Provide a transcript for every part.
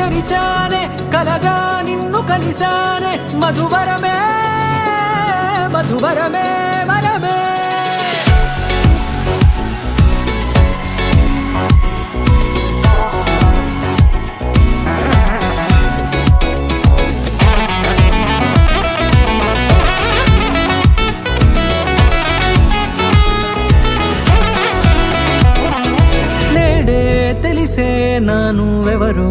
తెరిచానే కలగా నిన్ను కలిసానే మధువరమే మధువరమే వరమే తెలిసే నానువెవరో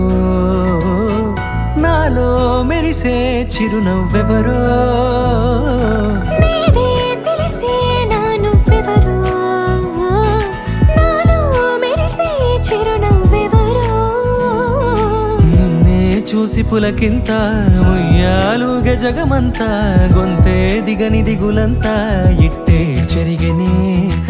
నాలో మెరిసే చిరునవ్వెవరో నేడే తెలిసే నానువెవరో నాలో మెరిసే చిరునవ్వెవరో నిన్నే చూసి పులకింత ఉయ్యాలుగ జగమంతా గొంతే దిగని దిగులంతా ఇట్టే చెరిగనే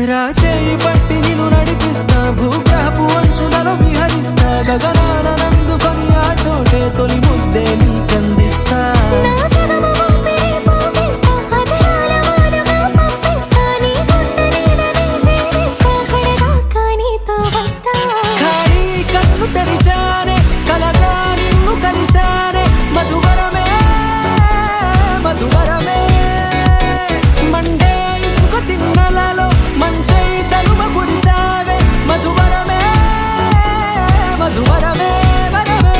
రాచేయి పట్టి నిన్ను నడిపిస్తా భూగ్రహపు అంచులలో విహరిస్తా గగనాన నందుకొని ఆ చోటే తొలి ముద్దే నీకందిస్తా నా సగము ఊపిరి పోగిస్తా అదరాల వాలుగా పంపిస్తా నీ గుండె నీడనే జీవిస్తా కడదాకా నీతో వస్తా ఖాళీ కన్ను తెరిచానే కలగా నిన్ను కలిసానే మధువరమే మధువరమే మండే ఇసుక తిన్నలలో మంచై చలువ కురిసావే మధువరమే మధువరమే వరమే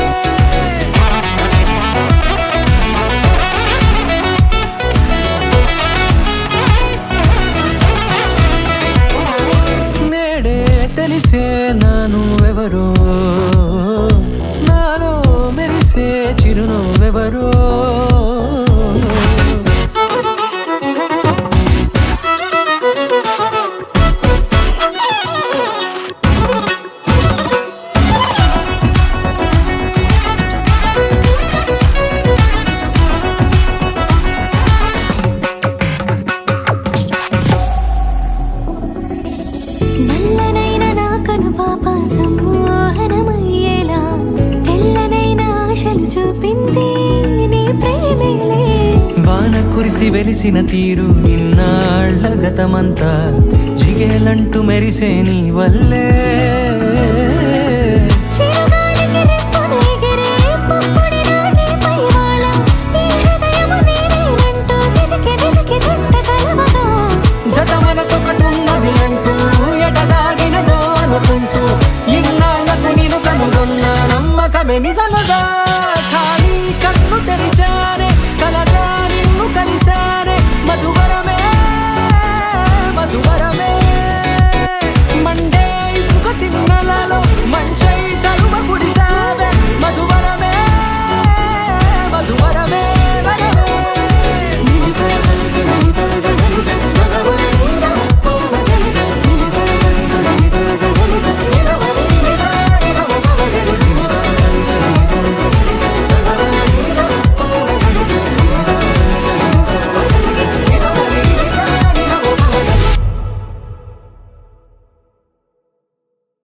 నేడే తెలిసే నానువెవరో నాలో మెరిసే చిరునవ్వెవరో నల్లనైన నా కనుపాప సమ్మోహనమయ్యేలా తెల్లనైన ఆశలు చూపింది నీ ప్రేమేలే వాన కురిసి వెలిసిన తీరు ఇన్నాళ్ళ గతమంతా జిగేలంటూ మెరిసే నీ వల్లే